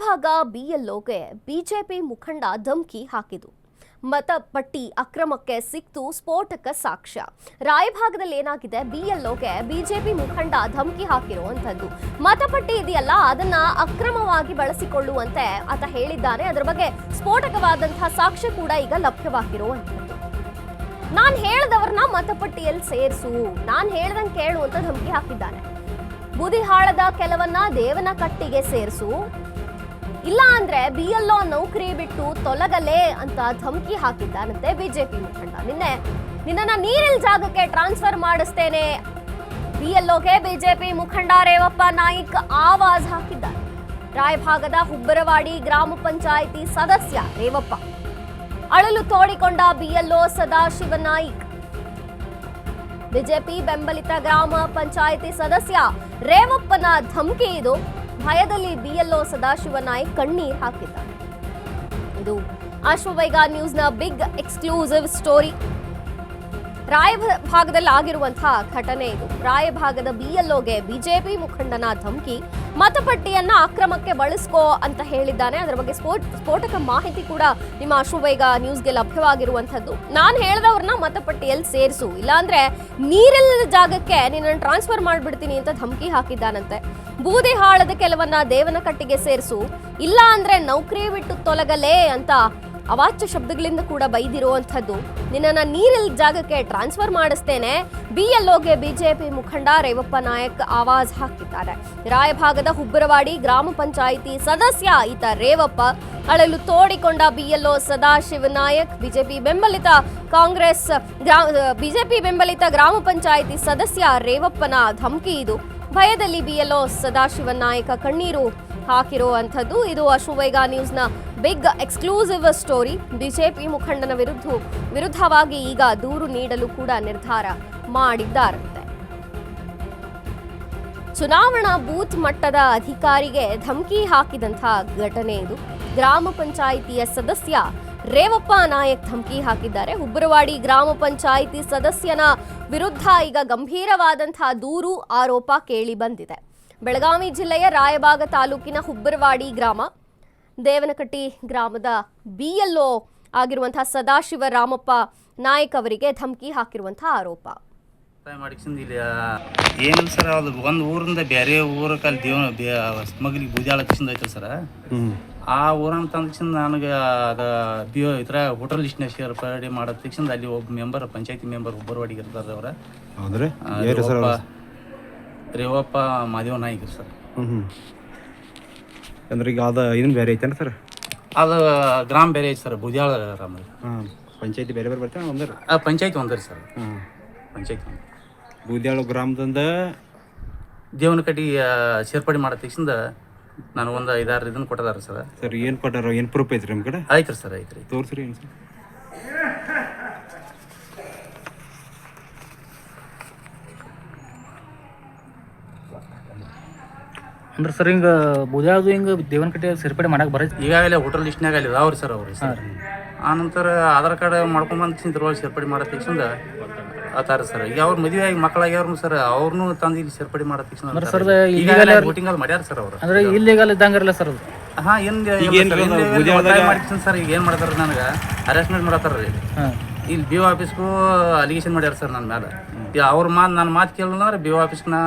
Raybag ಬಿಎಲ್ಒಗೆ BJP ಮುಖಂಡ ಧಮಕಿ ಹಾಕಿತು. ಮತಪಟ್ಟಿ ಅಕ್ರಮಕ್ಕೆ ಸಿಕ್ತು ಸ್ಫೋಟಕ ಸಾಕ್ಷ್ಯ. ರಾಯಭಾಗದಲ್ಲಿ ಏನಾಗಿದೆ, ಬಿಎಲ್ಒಗೆ ಬಿಜೆಪಿ ಮುಖಂಡ ಧಮಕಿ ಹಾಕಿರುವಂತದ್ದು. ಮತಪಟ್ಟಿ ಇದೆಯಲ್ಲ, ಅದನ್ನ ಅಕ್ರಮವಾಗಿ ಬಳಸಿಕೊಳ್ಳುವಂತೆ ಆತ ಹೇಳಿದ್ದಾನೆ. ಅದರ ಬಗ್ಗೆ ಸ್ಫೋಟಕವಾದಂತಹ ಸಾಕ್ಷ್ಯ ಕೂಡ ಈಗ ಲಭ್ಯವಾಗಿರುವಂತದ್ದು. ನಾನ್ ಹೇಳ್ದವ್ರನ್ನ ಮತಪಟ್ಟಿಯಲ್ಲಿ ಸೇರಿಸು, ನಾನ್ ಹೇಳ್ದಂಗೆ ಕೇಳು ಅಂತ ಧಮಕಿ ಹಾಕಿದ್ದಾನೆ. ಬುದಿಹಾಳದ ಕೆಲವನ್ನ ದೇವನಕಟ್ಟಿಗೆ ಸೇರಿಸು, ಇಲ್ಲ ಅಂದ್ರೆ ಬಿಎಲ್ಒ ನೌಕರಿ ಬಿಟ್ಟು ತೊಲಗಲೇ ಅಂತ ಧಮಕಿ ಹಾಕಿದ್ದಾನಂತೆ ಬಿಜೆಪಿ ಮುಖಂಡ. ನಿನ್ನನ್ನ ನೀರಿನ ಜಾಗಕ್ಕೆ ಟ್ರಾನ್ಸ್ಫರ್ ಮಾಡಿಸ್ತೇನೆ, ಬಿಎಲ್ಒಗೆ ಬಿಜೆಪಿ ಮುಖಂಡ ರೇವಪ್ಪ ನಾಯ್ಕ್ ಆವಾಜ್ ಹಾಕಿದ್ದಾರೆ. ರಾಯಭಾಗದ ಹುಬ್ಬರವಾಡಿ ಗ್ರಾಮ ಪಂಚಾಯಿತಿ ಸದಸ್ಯ ರೇವಪ್ಪ ಅಳಲು ತೋಡಿಕೊಂಡ ಬಿಎಲ್ಒ ಸದಾಶಿವ ನಾಯ್ಕ್. ಬಿಜೆಪಿ ಬೆಂಬಲಿತ ಗ್ರಾಮ ಪಂಚಾಯಿತಿ ಸದಸ್ಯ ರೇವಪ್ಪನ ಧಮಕಿ ಇದು. ಭಯದಲ್ಲಿ ಬಿಎಲ್ಒ ಸದಾಶಿವ ನಾಯ್ಕ್ ಕಣ್ಣೀರ್ ಹಾಕಿದ್ದಾರೆ. ಇದು ಅಶ್ವವೇಗ ನ್ಯೂಸ್ನ ಬಿಗ್ ಎಕ್ಸ್ಕ್ಲೂಸಿವ್ ಸ್ಟೋರಿ. ರಾಯಭಾಗದಲ್ಲಿ ಆಗಿರುವಂತಹ ಘಟನೆ ಇದು. ರಾಯಭಾಗದ ಬಿಎಲ್ಒಗೆ ಬಿಜೆಪಿ ಮುಖಂಡನ ಧಮಕಿ, ಮತಪಟ್ಟಿಯನ್ನ ಅಕ್ರಮಕ್ಕೆ ಬಳಸ್ಕೋ ಅಂತ ಹೇಳಿದ್ದಾನೆ. ಅದರ ಬಗ್ಗೆ ಸ್ಫೋಟಕ ಮಾಹಿತಿ ಕೂಡ ನಿಮ್ಮ ಅಶ್ವವೇಗ ನ್ಯೂಸ್ಗೆ ಲಭ್ಯವಾಗಿರುವಂತದ್ದು. ನಾನು ಹೇಳ್ದವ್ರನ್ನ ಮತಪಟ್ಟಿಯಲ್ಲಿ ಸೇರಿಸು, ಇಲ್ಲಾಂದ್ರೆ ನೀರಿಲ್ಲದ ಜಾಗಕ್ಕೆ ನಿನ್ನನ್ನು ಟ್ರಾನ್ಸ್ಫರ್ ಮಾಡ್ಬಿಡ್ತೀನಿ ಅಂತ ಧಮಕಿ ಹಾಕಿದ್ದಾನಂತೆ. ಬೂದಿಹಾಳದ ಕೆಲವನ್ನ ದೇವನಕಟ್ಟಿಗೆ ಸೇರಿಸು, ಇಲ್ಲ ಅಂದ್ರೆ ನೌಕರಿ ಬಿಟ್ಟು ತೊಲಗಲೇ ಅಂತ ಅವಾಚ್ಯ ಶಬ್ದಗಳಿಂದ ಕೂಡ ಬೈದಿರುವಂಥದ್ದು. ನಿನ್ನನ್ನ ನೀರಿಲ್ ಜಾಗಕ್ಕೆ ಟ್ರಾನ್ಸ್ಫರ್ ಮಾಡಿಸ್ತೇನೆ, ಬಿಎಲ್ಒಗೆ ಬಿಜೆಪಿ ಮುಖಂಡ ರೇವಪ್ಪ ನಾಯಕ್ ಆವಾಜ್ ಹಾಕಿದ್ದಾರೆ. ರಾಯಭಾಗದ ಹುಬ್ಬರವಾಡಿ ಗ್ರಾಮ ಪಂಚಾಯಿತಿ ಸದಸ್ಯ ಈತ ರೇವಪ್ಪ ಅಳಲು ತೋಡಿಕೊಂಡ ಬಿಎಲ್ಒ ಸದಾಶಿವ ನಾಯಕ್. ಬಿಜೆಪಿ ಬೆಂಬಲಿತ ಗ್ರಾಮ ಪಂಚಾಯಿತಿ ಸದಸ್ಯ ರೇವಪ್ಪನ ಧಮಕಿ ಇದು. ಭಯದಲ್ಲಿ ಬಿಎಲ್ಒ ಸದಾಶಿವ ನಾಯಕ ಕಣ್ಣೀರು ಹಾಕಿರುವಂಥದ್ದು. ಇದು ಅಶ್ವವೇಗ ನ್ಯೂಸ್ನ ಬಿಗ್ ಎಕ್ಸ್ಕ್ಲೂಸಿವ್ ಸ್ಟೋರಿ. ಬಿಜೆಪಿ ಮುಖಂಡನ ವಿರುದ್ಧವಾಗಿ ಈಗ ದೂರು ನೀಡಲು ಕೂಡ ನಿರ್ಧಾರ ಮಾಡಿದ್ದಾರಂತೆ. ಚುನಾವಣಾ ಬೂತ್ ಮಟ್ಟದ ಅಧಿಕಾರಿಗೆ ಧಮಕಿ ಹಾಕಿದಂತಹ ಘಟನೆ ಇದು. ಗ್ರಾಮ ಪಂಚಾಯಿತಿಯ ಸದಸ್ಯ ರೇವಪ್ಪ ನಾಯಕ್ ಧಮಕಿ ಹಾಕಿದ್ದಾರೆ. ಹುಬ್ಬರವಾಡಿ ಗ್ರಾಮ ಪಂಚಾಯಿತಿ ಸದಸ್ಯನ ವಿರುದ್ಧ ಈಗ ಗಂಭೀರವಾದಂತಹ ದೂರು ಆರೋಪ ಕೇಳಿ ಬಂದಿದೆ. ಬೆಳಗಾವಿ ಜಿಲ್ಲೆಯ ರಾಯಬಾಗ ತಾಲೂಕಿನ ಹುಬ್ಬರವಾಡಿ ಗ್ರಾಮ ದೇವನಕಟ್ಟಿ ಗ್ರಾಮದ ಬಿಎಲ್ಒ ಆಗಿರುವಂತಹ ಸದಾಶಿವ ರಾಮಪ್ಪ ನಾಯಕ್ ಅವರಿಗೆ ಧಮಕಿ ಹಾಕಿರುವಂತಹ ಆರೋಪ. ಏನಿಲ್ಲ ಸರ್, ಅದು ಒಂದು ಊರಿಂದ ಬೇರೆ ಊರಕ್ಕೆ ಅಲ್ಲಿ ಮಗಲಿಗೆ ಬೂದ್ಯಾಳ ಐತೆ ಸರ್. ಆ ಊರನ್ನ ತಂದ ನನಗೆ ಅದು ಇತರ ಹೋಟೆಲ್ ಲಿಸ್ಟ್ನ ಸೇರ್ಪಡೆ ಮಾಡೋ ತಕ್ಷಣ ಅಲ್ಲಿ ಒಬ್ಬ ಮೆಂಬರ್, ಪಂಚಾಯತಿ ಮೆಂಬರ್ ಹುಬ್ಬರವಾಡಿಗೆ ಇರ್ತಾರೆ ಅವ್ರ. ರೇವಪ್ಪ ಮಾದೇವ ನಾಯ್ಕ ಸರ್. ಅಂದ್ರೆ ಈಗ ಅದು ಇದನ್ನು ಬೇರೆ ಐತೇನು ಸರ್? ಅದು ಗ್ರಾಮ ಬೇರೆ ಐತೆ ಸರ್, ಬುದ್ಯಾಳ ಗ್ರಾಮ. ಪಂಚಾಯತಿ ಬೇರೆ ಬೇರೆ ಬರ್ತೇನೆ ಒಂದರ? ಪಂಚಾಯತಿ ಒಂದರಿ ಸರ್. ಪಂಚಾಯತಿ ಒಂದು ಬೂದ್ಯಾಳ ಗ್ರಾಮದಿಂದ ದೇವನಕಟ್ಟಿ ಸೇರ್ಪಡೆ ಮಾಡೋ ತಕ್ಷಣ ನಾನು ಒಂದು 5-6 ಇದನ್ನು ಕೊಟ್ಟದಾರ ಸರ್. ಸರ್ ಏನು ಕೊಟ್ಟಾರ? ಏನು ಪ್ರೂಫ್ ಐತ್ರಿ ನಿಮ್ಮ ಕಡೆ? ಐತ್ರಿ ಸರ್, ಐತ್ರಿ. ತೋರಿಸ್ರಿ ಏನು ಸರ್? ಅಂದ್ರೆ ಸರ್ ಹಿಂಗೆ ಬುದ್ಯಾಳದು ಹಿಂಗೆ ದೇವನಕಟ್ಟೆ ಸೇರ್ಪಡೆ ಮಾಡಕ್ಕೆ ಬರತ್ತೆ? ಈಗಾಗಲೇ ಹೋಟೆಲ್ ಲಿಸ್ಟ್ನಾಗ ಅಲ್ಲಿ ಅವ್ರಿ ಸರ್ ಅವ್ರಿ ಸರ್. ಆನಂತರ ಆಧಾರ್ ಕಾರ್ಡ್ ಮಾಡ್ಕೊಂಬಂದು ಇದ್ರೊಳಗೆ ಸೇರ್ಪಡೆ ಮಾಡೋ ತಕ್ಷಣ ಆತಾರ ಸರ್. ಈಗ ಅವ್ರ ಮದುವೆ ಆಗಿ ಮಕ್ಕಳಾಗ್ಯಾವ್ರು ಸರ್, ಅವ್ರನ್ನೂ ತಂದು ಇಲ್ಲಿ ಸೇರ್ಪಡೆ ಮಾಡೋ ತಕ್ಷಣ ವೋಟಿಂಗ್ ಅಲ್ಲಿ ಮಾಡ್ಯಾರ ಸರ್ ಅವರು. ಅಂದ್ರೆ ಇಲ್ಲಿಗಲ್ ಇದ್ದಂಗಿರಲ್ಲ ಸರ್ ಅದು? ಹಾಂ, ಏನು ಮಾಡ್ತೀನಿ ಸರ್. ಈಗ ಏನು ಮಾಡ್ತಾರೆ, ನನಗೆ ಅರೆಸ್ಟ್ಮೆಂಟ್ ಮಾಡತ್ತಾರ ರೀ. ಇಲ್ಲಿ ಬಿ ಒ ಆಫೀಸ್ಗೂ ಅಲಿಗೇಷನ್ ಮಾಡ್ಯಾರ ಸರ್ ನನ್ನ ಮೇಲೆ. ಈಗ ಅವ್ರ ನನ್ನ ಮಾತು ಕೇಳಿಲ್ಲ ಅಂದ್ರೆ ಬಿ ಒ ಆಫೀಸ್ನ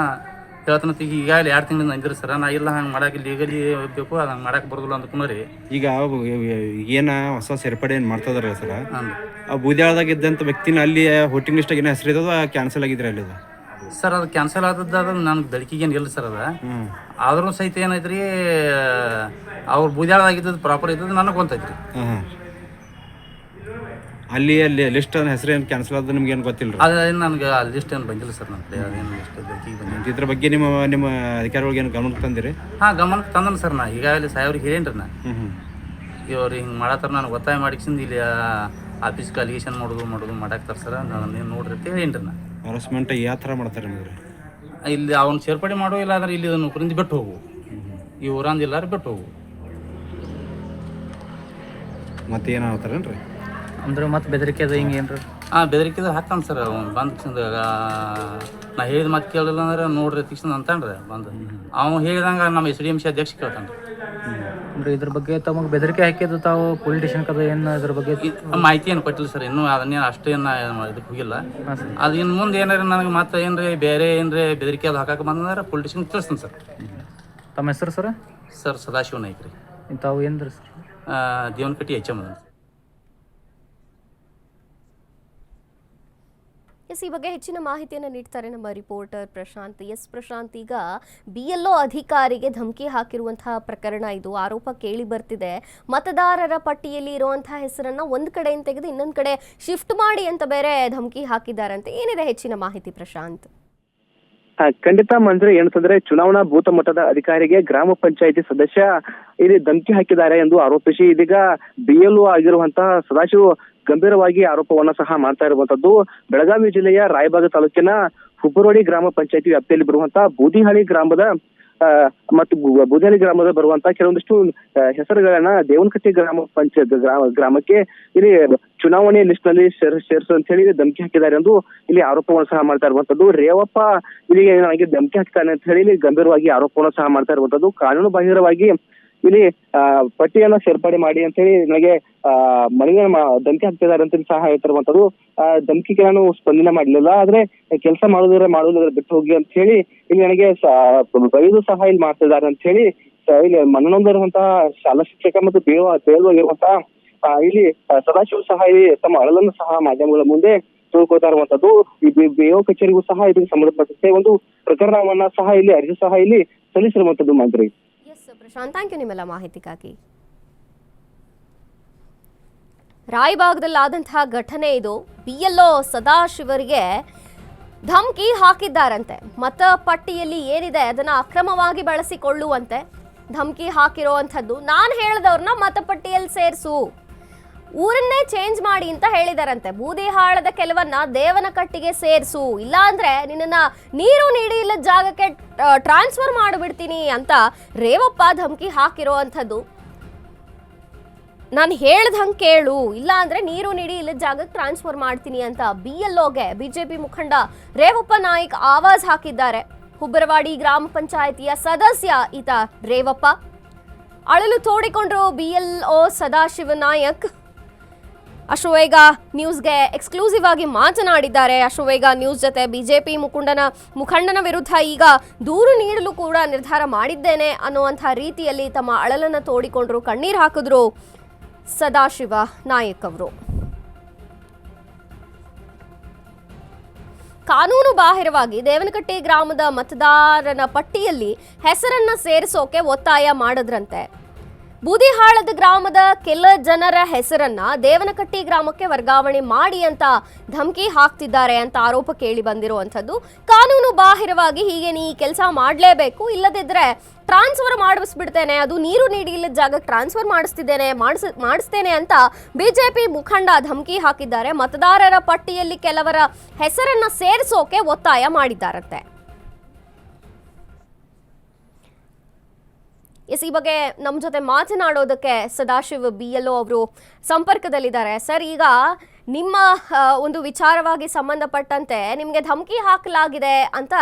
ಹೇಳ್ತಾನಂತ. ಈಗ ಈಗಾಗಲೇ 2 ತಿಂಗಳಿಂದ ಅಂದಿರಿ ಸರ್. ನಾ ಇಲ್ಲ ಹಂಗೆ ಮಾಡಕ್ಕೆ ಲೀಗಲಿ ಬೇಕು, ಅದು ಹಂಗೆ ಮಾಡಕ್ಕೆ ಬರೋದಿಲ್ಲ ಅಂದ್ಕೊಂಡ್ರಿ. ಈಗ ಏನ ಹೊಸ ಸೇರ್ಪಡೆ ಏನು ಮಾಡ್ತದಾರ ಸರ್? ಆ ಬೂದ್ಯಾಳದಾಗ ಇದ್ದಂಥ ವ್ಯಕ್ತಿನ ಅಲ್ಲಿ ಹೋಟಿಂಗ್ ಲಿಸ್ಟಾಗ ಏನೋ ಹೆಸರು ಇದ್ದದ ಕ್ಯಾನ್ಸಲ್ ಆಗಿದ್ರೆ ಅಲ್ಲಿ ಸರ್? ಅದು ಕ್ಯಾನ್ಸಲ್ ಆದದ್ದು ಅದು ನನಗೆ ದಳಿಕೆಗೇನು ಇಲ್ಲ ಸರ್. ಅದು ಆದ್ರೂ ಸಹಿತ ಏನೈತ್ರಿ, ಅವ್ರು ಬೂದ್ಯಾಳದಾಗಿದ್ದದ್ದು ಪ್ರಾಪರ್ ಇದ್ದದ್ದು ನನಗೆ ಗೊತ್ತೈತ್ರಿ. ಅಲ್ಲಿ ಲಿಸ್ಟ್ ಹೆಸರು ಏನು ಕ್ಯಾನ್ಸಲ್ ಆದ ನಿಮ್ಗೆ ಏನು ಗೊತ್ತಿಲ್ಲ? ಅದೇನು ನನಗೆ ಆ ಲಿಸ್ಟ್ ಏನು ಬಂದಿಲ್ಲ ಸರ್. ನನಗೆ ಅದೇನು ಲಿಸ್ಟ್ ಬಂದಿಲ್ಲ. ಇದ್ರ ಬಗ್ಗೆ ನಿಮ್ಮ ಅಧಿಕಾರಿಗಳಿಗೆ ಏನು ಗಮನಕ್ಕೆ ತಂದಿರಿ? ಹಾಂ, ಗಮನಕ್ಕೆ ತಂದನು ಸರ್. ನಾ ಈಗಾಗಲೇ ಸಾಯವ್ರಿಗೆ ಹೇಳೇನ್ರಿ ನಾ. ಇವ್ರು ಹಿಂಗೆ ಮಾಡತ್ತಾರ, ನನಗೆ ಒತ್ತಾಯ ಮಾಡಿಸಿಂದ ಇಲ್ಲಿ ಆಫೀಸ್ಗೆ ಅಲಿಗೇಷನ್ ಮಾಡೋದು ಮಾಡಾಕ್ತಾರೆ ಸರ್. ನಾನು ನೋಡ್ರಿ ಅಂತ ಹೇಳೇನ್ರಿ ನಾ. ಹರಾಸ್ಮೆಂಟ್ ಯಾವ ಥರ ಮಾಡ್ತಾರೆ ನಿಮಗೆ? ಇಲ್ಲಿ ಅವ್ನು ಸೇರ್ಪಡೆ ಮಾಡೋ ಇಲ್ಲ ಅಂದ್ರೆ ಇಲ್ಲಿ ನೌಕರಿಂದ ಬಿಟ್ಟು ಹೋಗು, ಈ ಊರಂದಿಲ್ಲ ಬಿಟ್ಟು ಹೋಗು. ಮತ್ತೆ ಏನು ಹೇಳ್ತಾರೇನ್ರಿ? ಅಂದ್ರೆ ಮತ್ತೆ ಬೆದರಿಕೆ ಅದು ಹಿಂಗೆ ಏನ್ರಿ? ಬೆದರಿಕೆ ಹಾಕ್ತಾನೆ ಸರ್. ಅವ್ನು ಬಂದು ನಾ ಹೇಳಿದ ಮಾತು ಕೇಳಿಲ್ಲ ಅಂದ್ರೆ ನೋಡ್ರಿ ತಕ್ಷಣ ಅಂತಂದ್ರೆ ಬಂದು ಅವ್ನು ಹೇಳಿದಂಗೆ ನಮ್ಮ SDMC ಅಧ್ಯಕ್ಷ ಕೇಳ್ತಾನೆ. ಅಂದ್ರೆ ಇದ್ರ ಬಗ್ಗೆ ತಮಗೆ ಬೆದರಿಕೆ ಹಾಕಿದ್ದು ತಾವು ಪೊಲೀಸ್ ಸ್ಟೇಷನ್ ಕದ ಏನು ಇದ್ರ ಬಗ್ಗೆ ಮಾಹಿತಿ ಏನು ಕೊಟ್ಟಿಲ್ಲ ಸರ್, ಇನ್ನೂ ಅದನ್ನೇನು ಅಷ್ಟೇನು ಇದಕ್ಕೆ ಹೋಗಿಲ್ಲ. ಅದು ಇನ್ನು ಮುಂದೆ ಏನಾರ ನನಗೆ ಮತ್ತೆ ಏನ್ರಿ ಬೇರೆ ಏನ್ರಿ ಬೆದರಿಕೆ ಅದು ಹಾಕಕ್ಕೆ ಬಂದ್ರೆ ಪೊಲೀಸ್ ಸ್ಟೇಷನ್ ತಿಳಿಸ್ತೀನಿ ಸರ್. ತಮ್ಮ ಹೆಸರು ಸರ್? ಸರ್ ಸದಾಶಿವ ನಾಯ್ಕ ರೀ. ತಾವು ಏನ್ರಿ ಸರ್? ದೇವನಕಟ್ಟಿ HM. ಎಸ್, ಈ ಬಗ್ಗೆ ಹೆಚ್ಚಿನ ಮಾಹಿತಿಯನ್ನು ನೀಡ್ತಾರೆ ನಮ್ಮ ರಿಪೋರ್ಟರ್ ಪ್ರಶಾಂತ್. ಎಸ್ ಪ್ರಶಾಂತ್, ಈಗ BLO ಅಧಿಕಾರಿಗೆ ಧಮಕಿ ಹಾಕಿರುವಂತಹ ಪ್ರಕರಣ ಇದು. ಆರೋಪ ಕೇಳಿ ಬರ್ತಿದೆ, ಮತದಾರರ ಪಟ್ಟಿಯಲ್ಲಿ ಇರುವಂತಹ ಹೆಸರನ್ನ ಒಂದು ಕಡೆಯಿಂದ ತೆಗೆದು ಇನ್ನೊಂದು ಕಡೆ ಶಿಫ್ಟ್ ಮಾಡಿ ಅಂತ ಬೇರೆ ಧಮಕಿ ಹಾಕಿದ್ದಾರಂತೆ. ಏನಿದೆ ಹೆಚ್ಚಿನ ಮಾಹಿತಿ ಪ್ರಶಾಂತ್? ಖಂಡಿತ ಮಂಜು, ಏನಂತಂದ್ರೆ ಚುನಾವಣಾ ಬೂತ್ ಮಟ್ಟದ ಅಧಿಕಾರಿಗೆ ಗ್ರಾಮ ಪಂಚಾಯಿತಿ ಸದಸ್ಯ ಇಲ್ಲಿ ಧಮಕಿ ಹಾಕಿದ್ದಾರೆ ಎಂದು ಆರೋಪಿಸಿ ಇದೀಗ BLO ಆಗಿರುವಂತಹ ಸದಾಶಿವ ಗಂಭೀರವಾಗಿ ಆರೋಪವನ್ನ ಸಹ ಮಾಡ್ತಾ ಇರುವಂತದ್ದು. ಬೆಳಗಾವಿ ಜಿಲ್ಲೆಯ ರಾಯಬಾಗ ತಾಲೂಕಿನ ಹುಬ್ಬರೋಡಿ ಗ್ರಾಮ ಪಂಚಾಯಿತಿ ವ್ಯಾಪ್ತಿಯಲ್ಲಿ ಬರುವಂತಹ ಬೂದಿಹಾಳಿ ಗ್ರಾಮದ ಮತ್ತು ಬೂದಿಹಾಳಿ ಗ್ರಾಮದ ಬರುವಂತಹ ಕೆಲವೊಂದಿಷ್ಟು ಹೆಸರುಗಳನ್ನ ದೇವನಕಟ್ಟಿ ಗ್ರಾಮಕ್ಕೆ ಇಲ್ಲಿ ಚುನಾವಣೆ ಲಿಸ್ಟ್ ನಲ್ಲಿ ಸೇರಿಸು ಅಂತ ಹೇಳಿ ಧಮಕಿ ಹಾಕಿದ್ದಾರೆ ಎಂದು ಇಲ್ಲಿ ಆರೋಪವನ್ನು ಸಹ ಮಾಡ್ತಾ ಇರುವಂತದ್ದು. ರೇವಪ್ಪ ಇಲ್ಲಿ ನನಗೆ ಧಮಕಿ ಹಾಕ್ತಾನೆ ಅಂತ ಹೇಳಿ ಇಲ್ಲಿ ಗಂಭೀರವಾಗಿ ಆರೋಪವನ್ನು ಸಹ ಮಾಡ್ತಾ ಇರುವಂತದ್ದು. ಕಾನೂನು ಬಾಹಿರವಾಗಿ ಇಲ್ಲಿ ಪಟ್ಟಿಯನ್ನ ಸೇರ್ಪಡೆ ಮಾಡಿ ಅಂತ ಹೇಳಿ ನನಗೆ ಮನೆಗೆ ಧಮಕಿ ಹಾಕ್ತಿದ್ದಾರೆ ಅಂತ ಸಹ ಹೇಳ್ತಿರುವಂತದ್ದು. ಧಮಕಿಗೆ ನಾನು ಸ್ಪಂದನೆ ಮಾಡಲಿಲ್ಲ, ಆದ್ರೆ ಕೆಲಸ ಮಾಡುವುದರ ಬಿಟ್ಟು ಹೋಗಿ ಅಂತ ಹೇಳಿ ಇಲ್ಲಿ ನನಗೆ ಬೈದು ಸಹ ಇಲ್ಲಿ ಮಾಡ್ತಿದ್ದಾರೆ ಅಂತ ಹೇಳಿ ಇಲ್ಲಿ ಮನನೊಂದಿರುವಂತಹ ಶಾಲಾ ಶಿಕ್ಷಕ ಮತ್ತು ಬೇಳುವಾಗಿರುವಂತಹ ಇಲ್ಲಿ ಸದಾಶಿವ ಸಹ ಇಲ್ಲಿ ತಮ್ಮ ಅಳಲನ್ನು ಸಹ ಮಾಧ್ಯಮಗಳ ಮುಂದೆ ತಿಳ್ಕೊತಾ ಇರುವಂತದ್ದು. ಈ BO ಕಚೇರಿಗೂ ಸಹ ಇದಕ್ಕೆ ಸಂಬಂಧಪಟ್ಟಂತೆ ಒಂದು ಪ್ರಕರಣವನ್ನ ಸಹ ಇಲ್ಲಿ ಅರ್ಜಿ ಸಹ ಇಲ್ಲಿ ಸಲ್ಲಿಸಿರುವಂತದ್ದು ಮಂತ್ರಿ. ಪ್ರಶಾಂತ್, ಥ್ಯಾಂಕ್ ಯು ನಿಮ್ಮೆಲ್ಲ ಮಾಹಿತಿಗಾಗಿ. ರಾಯಬಾಗದಲ್ಲಾದಂತಹ ಘಟನೆ ಇದು. BLO ಸದಾಶಿವರಿಗೆ ಧಮಕಿ ಹಾಕಿದ್ದಾರಂತೆ. ಮತಪಟ್ಟಿಯಲ್ಲಿ ಏನಿದೆ ಅದನ್ನ ಅಕ್ರಮವಾಗಿ ಬಳಸಿಕೊಳ್ಳುವಂತೆ ಧಮಕಿ ಹಾಕಿರುವಂಥದ್ದು. ನಾನು ಹೇಳಿದವ್ರನ್ನ ಮತಪಟ್ಟಿಯಲ್ಲಿ ಸೇರಿಸು, ಊರನ್ನೇ ಚೇಂಜ್ ಮಾಡಿ ಅಂತ ಹೇಳಿದಾರಂತೆ. ಬೂದಿಹಾಳದ ಕೆಲವನ್ನ ದೇವನಕಟ್ಟಿಗೆ ಸೇರಿಸು, ಇಲ್ಲ ಅಂದ್ರೆ ನಿನ್ನ ನೀರು ನೀಡಿ ಇಲ್ಲದ ಜಾಗಕ್ಕೆ ಟ್ರಾನ್ಸ್ಫರ್ ಮಾಡಿಬಿಡ್ತೀನಿ ಅಂತ ರೇವಪ್ಪ ಧಮಕಿ ಹಾಕಿರುವಂಥದ್ದು. ನಾನು ಹೇಳ್ದಂಗೆ ಕೇಳು, ಇಲ್ಲ ಅಂದ್ರೆ ನೀರು ನೀಡಿ ಇಲ್ಲದ ಜಾಗಕ್ಕೆ ಟ್ರಾನ್ಸ್ಫರ್ ಮಾಡ್ತೀನಿ ಅಂತ BLOಗೆ BJP ಮುಖಂಡ ರೇವಪ್ಪ ನಾಯ್ಕ್ ಆವಾಜ್ ಹಾಕಿದ್ದಾರೆ. ಹುಬ್ಬರವಾಡಿ ಗ್ರಾಮ ಪಂಚಾಯಿತಿಯ ಸದಸ್ಯ ಈತ ರೇವಪ್ಪ. ಅಳಲು ತೋಡಿಕೊಂಡ್ರು BLO ಸದಾಶಿವ ನಾಯಕ್. ಅಶ್ವವೇಗ ನ್ಯೂಸ್ಗೆ ಎಕ್ಸ್ಕ್ಲೂಸಿವ್ ಆಗಿ ಮಾತನಾಡಿದ್ದಾರೆ. ಅಶ್ವವೇಗ ನ್ಯೂಸ್ ಜೊತೆ BJP ಮುಖಂಡನ ವಿರುದ್ಧ ಈಗ ದೂರು ನೀಡಲು ಕೂಡ ನಿರ್ಧಾರ ಮಾಡಿದ್ದೇನೆ ಅನ್ನುವಂಥ ರೀತಿಯಲ್ಲಿ ತಮ್ಮ ಅಳಲನ್ನು ತೋಡಿಕೊಂಡ್ರು, ಕಣ್ಣೀರು ಹಾಕಿದ್ರು ಸದಾಶಿವ ನಾಯಕ್ ಅವರು. ಕಾನೂನು ಬಾಹಿರವಾಗಿ ದೇವನಕಟ್ಟಿ ಗ್ರಾಮದ ಮತದಾರನ ಪಟ್ಟಿಯಲ್ಲಿ ಹೆಸರನ್ನ ಸೇರಿಸೋಕೆ ಒತ್ತಾಯ ಮಾಡಿದ್ರಂತೆ. ಬೂದಿಹಾಳದ ಗ್ರಾಮದ ಕೆಲ ಜನರ ಹೆಸರನ್ನ ದೇವನಕಟ್ಟಿ ಗ್ರಾಮಕ್ಕೆ ವರ್ಗಾವಣೆ ಮಾಡಿ ಅಂತ ಧಮಕಿ ಹಾಕ್ತಿದ್ದಾರೆ ಅಂತ ಆರೋಪ ಕೇಳಿ ಬಂದಿರುವಂಥದ್ದು. ಕಾನೂನು ಬಾಹಿರವಾಗಿ ಹೀಗೆ ನೀ ಕೆಲಸ ಮಾಡಲೇಬೇಕು, ಇಲ್ಲದಿದ್ದರೆ ಟ್ರಾನ್ಸ್ಫರ್ ಮಾಡಿಸ್ಬಿಡ್ತೇನೆ, ಅದು ನೀರು ನೀಡಿ ಇಲ್ಲದ ಜಾಗಕ್ಕೆ ಟ್ರಾನ್ಸ್ಫರ್ ಮಾಡಿಸ್ತೇನೆ ಅಂತ BJP ಮುಖಂಡ ಧಮಕಿ ಹಾಕಿದ್ದಾರೆ. ಮತದಾರರ ಪಟ್ಟಿಯಲ್ಲಿ ಕೆಲವರ ಹೆಸರನ್ನ ಸೇರಿಸೋಕೆ ಒತ್ತಾಯ ಮಾಡಿದ್ದಾರಂತೆ. ಈ ಬಗ್ಗೆ ನಮ್ಮ ಜೊತೆ ಮಾತನಾಡೋದಕ್ಕೆ ಸದಾಶಿವ BLO ಅವರು ಸಂಪರ್ಕದಲ್ಲಿದ್ದಾರೆ. ಸರ್, ಈಗ ನಿಮ್ಮ ಒಂದು ವಿಚಾರವಾಗಿ ಸಂಬಂಧಪಟ್ಟಂತೆ ನಿಮಗೆ ಧಮಕಿ ಹಾಕಲಾಗಿದೆ ಅಂತ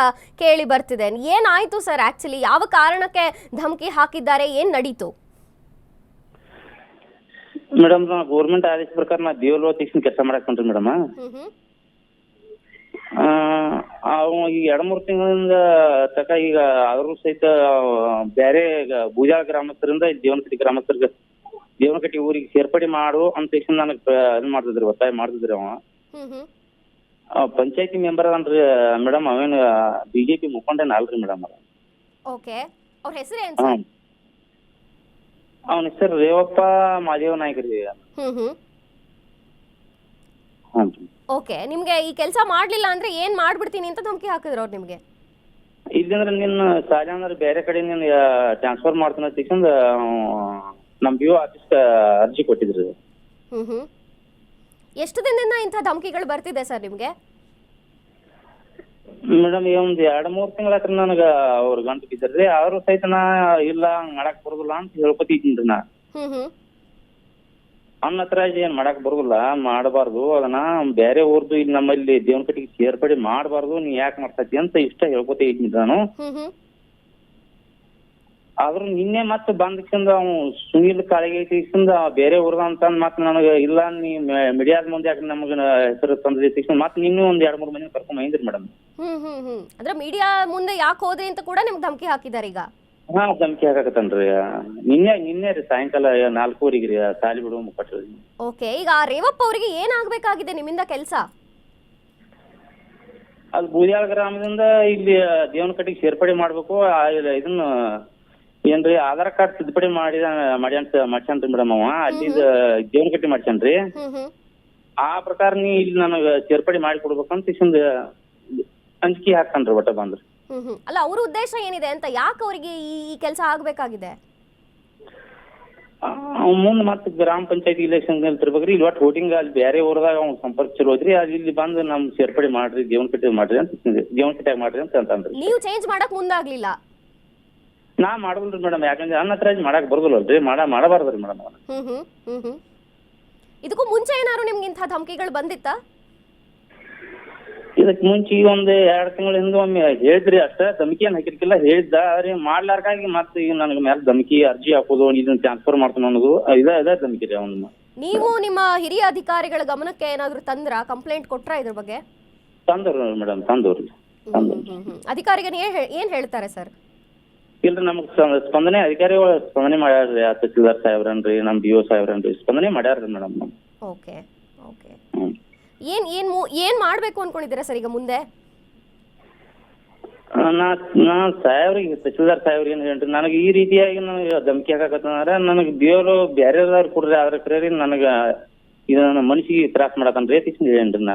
ಕೇಳಿ ಬರ್ತಿದೆ. ಏನಾಯ್ತು ಸರ್? ಆಕ್ಚುಲಿ ಯಾವ ಕಾರಣಕ್ಕೆ ಧಮಕಿ ಹಾಕಿದ್ದಾರೆ, ಏನ್ ನಡೀತು? ಮೇಡಮ್, ಗೌರ್ಮೆಂಟ್ ಆದೇಶ ಪ್ರಕಾರ ನಾ BLO ಅಧ್ಯಕ್ಷನ ಕೆಲಸ ಮಾಡಕ್ ಬಂದ್ರಿ ಮೇಡಮ್. ಈಗ 2-3 ತಿಂಗಳಿಂದ ತಕ ಈಗ ಆದ್ರೂ ಸಹಿತ ಬೇರೆ ಬೂಜಾಳ ಗ್ರಾಮಸ್ಥರಿಂದ ದೇವನಕಟ್ಟಿ ಗ್ರಾಮಸ್ಥರಿಗೆ ದೇವನಕಟ್ಟಿ ಊರಿಗೆ ಸೇರ್ಪಡೆ ಮಾಡು ಅಂತ ನನಗೆ ಇದು ಮಾಡ್ತಿದ್ರಿ, ಒತ್ತಾಯ ಮಾಡ್ತಿದ್ರಿ. ಅವ ಪಂಚಾಯತಿ ಮೆಂಬರ್ ಅದನ್ರಿ ಮೇಡಮ್, ಅವೇನು BJP ಮುಖಂಡೇನ ಅಲ್ರಿ ಮೇಡಮ್. ಅವನ ಹೆಸರು ರೇವಪ್ಪ ಮಾದೇವ ನಾಯ್ಕ ರೀ. ಓಕೆ, ನಿಮ್ಗೆ ಈ ಕೆಲಸ ಮಾಡ್ಲಿಲ್ಲ ಅಂದ್ರೆ ಏನ್ ಮಾಡ್ಬಿಡ್ತೀನಿ ಅಂತ ಧಮಕಿ ಹಾಕಿದ್ರು ಅವ್ರು ನಿಮ್ಗೆ? ಇಲ್ಲಂದ್ರೆ ನಿನ್ನ ಸಾಲ ಅಂದ್ರೆ ಬೇರೆ ಕಡೆ ನೀನು ಟ್ರಾನ್ಸ್ಫರ್ ಮಾಡ್ತಾನೆ ಅಂತ ನಮ್ BO ಆಫೀಸ್ ಅರ್ಜಿ ಕೊಟ್ಟಿದ್ರಿ. ಎಷ್ಟು ದಿನದಿಂದ ಇಂಥ ಧಮಕಿಗಳು ಬರ್ತಿದೆ ಸರ್ ನಿಮ್ಗೆ? ಮೇಡಮ್, ಒಂದ್ 2-3 ತಿಂಗಳಾತ್ರ ನನಗ ಅವ್ರ ಗಂಟು ಬಿದ್ದಾರ್ರಿ. ಅವ್ರು ಸಹಿತ ನಾ ಇಲ್ಲ ಹಂಗ್ ಮಾಡಕ್ ಬರೋದಿಲ್ಲ ಅಂತ ಹೇಳ್ಕೊತಿದ್ದೀನಿ ನಾ. ನನ್ನ ಹತ್ರ ಏನ್ ಮಾಡಕ್ ಬರೋದಿಲ್ಲ, ಮಾಡಬಾರ್ದು, ಅದನ್ನ ಬೇರೆ ಊರ್ದು ಇಲ್ಲಿ ನಮ್ಮಲ್ಲಿ ದೇವನಕಟ್ಟಿಗೆ ಸೇರ್ಪಡೆ ಮಾಡಬಾರ್ದು, ನೀ ಯಾಕೆ ಮಾಡ್ತತಿ ಅಂತ ಇಷ್ಟ ಹೇಳ್ಕೊತ ಇದ್ದೀನಿ ನಾನು. ಆದ್ರೂ ನಿನ್ನೆ ಮತ್ತೆ ಬಂದಕ್ಕಿಂದ ಅವ್ ಸುನೀಲ್ ಕಾಳಿಗೆ ಬೇರೆ ಊರದ ಅಂತ ಮತ್ ನನಗ ಇಲ್ಲ ನೀ ಮೀಡಿಯಾದ ಮುಂದೆ ಯಾಕೆ ನಮಗ ಹೆಸರು ತಂದಿದ್ದ ಮತ್ ನಿನ್ನೂ ಒಂದ್ 2-3 ಮಂದಿ ಕರ್ಕೊಂಡ್ ಬಂದಿದ್ರಿ ಮೇಡಮ್. ಅಂದ್ರೆ ಮೀಡಿಯಾ ಮುಂದೆ ಯಾಕೆ ಹೋದ್ರಿ ಅಂತ ಕೂಡ ನಿಮ್ಗೆ ಧಮಕಿ ಹಾಕಿದಾರೆ ಈಗ? ಹಾ, ಧಮಕಿ ಹಾಕಕತ್ತನ್ರಿ. ನಿನ್ನೆ ರೀ ಸಾಯಂಕಾಲ 4:00 ರೀ ಸಾಲಿ ಬಿಡುವ ಮುಕ್ಕಟ್ರಿ. ಓಕೆ, ಈಗ ರೇವಪ್ಪ ಅವರಿಗೆ ಏನಾಗ್ಬೇಕಾಗಿದೆ ನಿಮ್ಮಿಂದ ಕೆಲಸ? ಅದು ಬೂದ್ಯಾಳ ಗ್ರಾಮದಿಂದ ಇಲ್ಲಿ ದೇವನಕಟ್ಟಿಗೆ ಸೇರ್ಪಡೆ ಮಾಡ್ಬೇಕು. ಇದನ್ನ ಏನ್ರಿ ಆಧಾರ್ ಕಾರ್ಡ್ ತಿದ್ದುಪಡಿ ಮಾಡ್ಸ್ಯಾನ್ರಿ ಮೇಡಮ್ ಅವ. ಅಲ್ಲಿ ದೇವನಕಟ್ಟಿ ಮಾಡ್ಸ್ಯಾನ್ರಿ. ಆ ಪ್ರಕಾರ ನೀ ಇಲ್ಲಿ ನನಗ ಸೇರ್ಪಡೆ ಮಾಡಿ ಕೊಡ್ಬೇಕಂತ ಅಂಜಿಕೆ ಹಾಕ್ತಾನ್ರಿ ಒಟ್ಟ ಬಂದ್ರಿ. ಅಲ್ಲ, ಅವ್ರ ಉದ್ದೇಶ ಏನಿದೆ ಅಂತ? ಯಾಕೆ ಅವರಿಗೆ ಈ ಕೆಲಸ ಆಗ್ಬೇಕಾಗಿದೆ? ಮುಂದ್ ಮತ್ ಗ್ರಾಮ ಪಂಚಾಯತಿ ಇಲೆಕ್ಷನ್ ತಿರ್ಬೇಕ್ರಿ. ಇಲ್ಲಿ ಒಟ್ಟು ವೋಟಿಂಗ್ ಅಲ್ಲಿ ಬೇರೆ ಊರದಾಗ ಅವ್ನ ಸಂಪರ್ಕ ಚಲೋ ಐತ್ರಿ. ಅಲ್ಲಿ ಇಲ್ಲಿ ಬಂದು ನಮ್ ಸೇರ್ಪಡೆ ಮಾಡ್ರಿ, ದೇವನಕಟ್ಟಿ ಮಾಡ್ರಿ ಅಂತ ದೇವನಕಟ್ಟಿ ಮಾಡ್ರಿ ಅಂತ ಅಂತಂದ್ರಿ. ನೀವು ಚೇಂಜ್ ಮಾಡಕ್ ಮುಂದಾಗ್ಲಿಲ್ಲ? ನಾ ಮಾಡಲ್ರಿ ಮೇಡಮ್, ಯಾಕಂದ್ರೆ ನನ್ನ ಹತ್ರ ಮಾಡಕ್ ಬರ್ದಲ್ರಿ, ಮಾಡಬಾರ್ದ್ರಿ ಮೇಡಮ್. ಇದಕ್ಕೂ ಮುಂಚೆ ಏನಾದ್ರು ನಿಮ್ಗೆ ಇಂಥ ಧಮಕಿಗಳು ಬಂದಿತ್ತ? ಇದಕ್ ಮುಂಚೆ ಒಂದ್ 2 ತಿಂಗಳ ಹಿಂದೆ ಒಮ್ಮೆ ಹೇಳಿದ್ರಿ ಅಷ್ಟ. ಧಮಕಿ ಏನ್ ಹಾಕಿರ್ಕಿಲ್ಲ, ಹೇಳಿದ್ದ. ಅವ್ರಿಗೆ ಮಾಡ್ಲಾರ್ಗಾಗಿ ಮತ್ತೆ ಈಗ ನನಗ ಮೇಲೆ ಧಮಕಿ, ಅರ್ಜಿ ಹಾಕೋದು, ಇದನ್ನ ಟ್ರಾನ್ಸ್ಫರ್ ಮಾಡ್ತಾನ ಅನ್ನೋದು ಇದ ಧಮಕಿ ರೀ ಅವನ್ನ. ನೀವು ನಿಮ್ಮ ಹಿರಿಯ ಅಧಿಕಾರಿಗಳ ಗಮನಕ್ಕೆ ಏನಾದ್ರು ತಂದ್ರ, ಕಂಪ್ಲೇಂಟ್ ಕೊಟ್ರ ಇದ್ರ ಬಗ್ಗೆ? ತಂದವ್ರಿ ಮೇಡಮ್, ತಂದವ್ರಿ. ಅಧಿಕಾರಿಗಳು ಏನ್ ಹೇಳ್ತಾರೆ ಸರ್? ಇಲ್ರಿ, ನಮಗ್ ಸ್ಪಂದನೆ ಅಧಿಕಾರಿಗಳು ಸ್ಪಂದನೆ ಮಾಡ್ಯಾರ್ರಿ. ತಹಸೀಲ್ದಾರ್ ಸಾಹೇಬ್ರನ್ರಿ, ನಮ್ BO ಸಾಹೇಬ್ರನ್ರಿ ಸ್ಪಂದನೆ ಮಾಡ್ಯಾರ್ರಿ ಮೇಡಮ್. ಓಕೆ ಓಕೆ, ಏನ್ ಮಾಡ್ಬೇಕು ಅನ್ಕೊಂಡಿದ್ದೀರಾ ಸರ್ ಈಗ ಮುಂದೆ? ನಾ ಸಾಹೇಬ್ರಿಗೆ, ತಹಸೀಲ್ದಾರ್ ಸಾಹೇಬ್ರಿಗೆ ಏನ್ ಹೇಳ್ರಿ, ನನಗೆ ಈ ರೀತಿಯಾಗಿ ನನಗೆ ಧಮಕಿ ಹಾಕಕತ್ತಂದ್ರ ನನಗೆ BO ಬ್ಯಾರೆದವ್ರು ಕೊಡ್ರಿ, ಆದ್ರ ಕರೆ ನನಗ ಇದನ್ನ ಮನಸ್ಸಿಗೆ ತ್ರಾಸ ಮಾಡಕಂದ್ರಿ ಹೇಳ್ರಿ.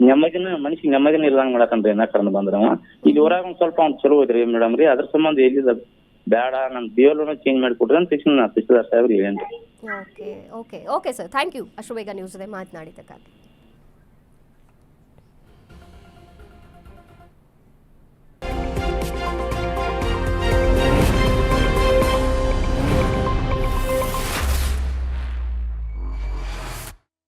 ನಾ ಮನಸ್ಸಿಗೆ ನೆಮ್ಮದಿನ ಇಲ್ದಂಗ ಮಾಡಕಂದ್ರಿ ನಾ ಕರ್ನ ಬಂದ್ರವ. ಇಲ್ಲಿ ಊರಾಗ ಒಂದ್ ಸ್ವಲ್ಪ ಅವ್ನು ಚಲೋ ಐತ್ರಿ ಮೇಡಮ್ ರೀ. ಅದ್ರ ಸಂಬಂಧ ಎಲ್ಲಿದ ಬೇಡ, ನಮ್ BO ಚೇಂಜ್ ಮಾಡಿ ಕೊಡ್ರಿ ಅಂತ ತಹಸೀಲ್ದಾರ್ ಸಾಹೇಬ್ರಿಗೆ ಹೇಳ್ರಿ. Okay okay okay sir, thank you. ಅಷ್ಟು ಬೇಗ ನ್ಯೂಸ್ ಮಾತನಾಡಿದ್ದಕ್ಕಾಗಿ.